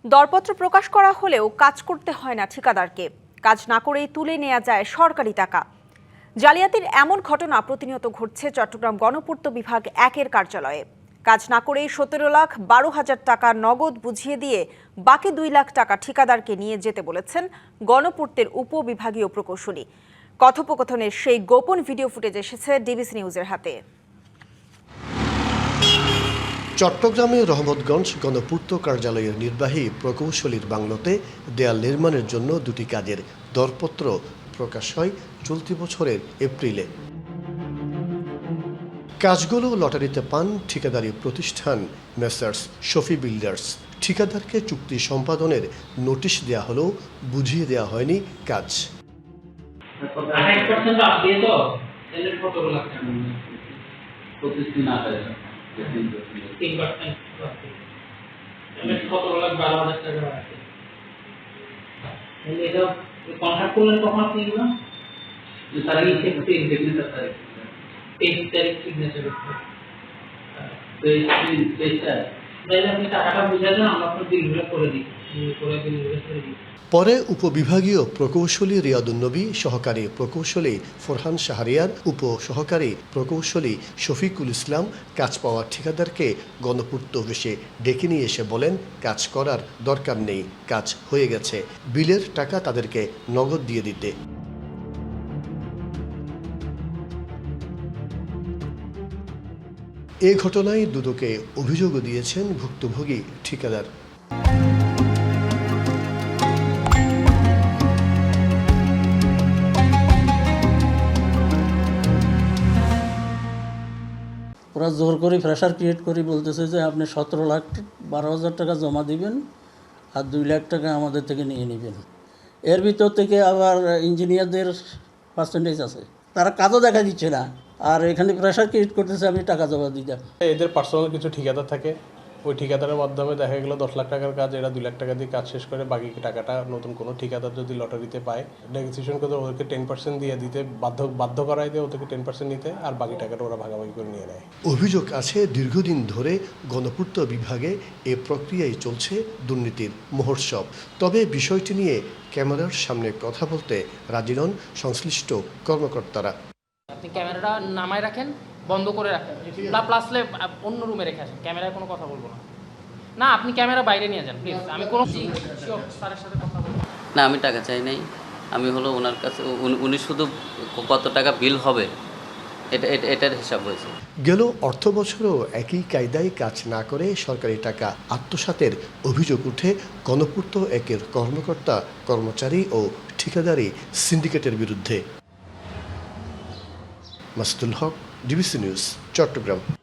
দরপত্র প্রকাশ করা হলেও কাজ করতে হয় না ঠিকাদারকে, কাজ না করেই তুলে নেওয়া যায় সরকারি টাকা। জালিয়াতির এমন ঘটনা প্রতিনিয়ত ঘটছে চট্টগ্রাম গণপূর্ত বিভাগ 1-এর কার্যালয়ে। কাজ না করেই 17,12,000 টাকা নগদ বুঝিয়ে দিয়ে বাকি 2 লাখ টাকা ঠিকাদারকে নিয়ে যেতে বলেছেন গণপূর্তের উপবিভাগীয় প্রকৌশলী। কথোপকথনের সেই গোপন ভিডিও ফুটেজ এসেছে ডিবিসি নিউজের হাতে। চট্টগ্রামের রহমতগঞ্জ গণপূর্ত কার্যালয়ের নির্বাহী প্রকৌশলীর বাংলোতে দেয়াল নির্মাণের জন্য 2টি কাজের দরপত্র প্রকাশ হয় চলতি বছরের এপ্রিলে। কাজগুলো লটারিতে পান ঠিকাদারি প্রতিষ্ঠান মেসার্স শফি বিল্ডার্স। ঠিকাদারকে চুক্তি সম্পাদনের নোটিশ দেওয়া হলেও বুঝিয়ে দেওয়া হয়নি কাজ। পরে উপবিভাগীয় প্রকৌশলী রিয়াদুন্নবী, সহকারী প্রকৌশলী ফরহান শাহরিয়ার, উপ সহকারী প্রকৌশলী শফিকুল ইসলাম কাজ পাওয়া ঠিকাদারকে গণপূর্ত অফিসে ডেকে নিয়ে এসে বলেন, কাজ করার দরকার নেই, কাজ হয়ে গেছে, বিলের টাকা তাদেরকে নগদ দিয়ে দিতে। এ ঘটনায় দুদকে অভিযোগও দিয়েছেন ভুক্তভোগী ঠিকাদার। ওরা জোর করে প্রেশার ক্রিয়েট করে বলতেছে যে আপনি 17,12,000 টাকা জমা দিবেন আর 2 লাখ টাকা আমাদের থেকে নিয়ে নেবেন। এর ভিতর থেকে আবার ইঞ্জিনিয়ারদের পার্সেন্টেজ আছে, তারা কাজও দেখা দিচ্ছে না, আর এখানে প্রেশার ক্রিয়েট করতেছে আমি টাকা জমা দিতে। এদের পার্সোনাল কিছু ঠিকাদার থাকে, ওই ঠিকাদারের মাধ্যমে দেখা গেলো 10 লাখ টাকার কাজ এরা 2 লাখ টাকা দিয়ে কাজ শেষ করে বাকি টাকাটা নতুন কোনো ঠিকাদার যদি লটারিতে পায় নেগোসিয়েশন করে ওদেরকে 10% দিয়ে দিতে বাধ্য করাই দিয়ে ওদেরকে 10% নিতে, আর বাকি টাকাটা ওরা ভাগাভাগি করে নিয়ে নেয়। অভিযোগ আছে দীর্ঘদিন ধরে গণপূর্ত বিভাগে এ প্রক্রিয়ায় চলছে দুর্নীতির মহোৎসব। তবে বিষয়টি নিয়ে ক্যামেরার সামনে কথা বলতে রাজি নন সংশ্লিষ্ট কর্মকর্তারা। আপনি ক্যামেরাটা নামায় রাখেন, বন্ধ করে রাখেন, প্লাসলে অন্য রুমে রেখে আসেন, ক্যামেরায় কোনো কথা বলবো না। না, আপনি ক্যামেরা বাইরে নিয়ে যান প্লিজ। আমি কোনো স্যারের সাথে কথা বলবো না, আমি টাকা চাই নাই। আমি হলো ওনার কাছে, উনি শুধু কত টাকা বিল হবে এটার হিসাব হয়েছে। গেল অর্থ বছরও একই কায়দায় কাজ না করে সরকারি টাকা আত্মসাতের অভিযোগ উঠে গণপূর্ত 1-এর কর্মকর্তা, কর্মচারী ও ঠিকাদারি সিন্ডিকেটের বিরুদ্ধে। মাসুদুল হক, ডিবিসি নিউজ, চট্টগ্রাম।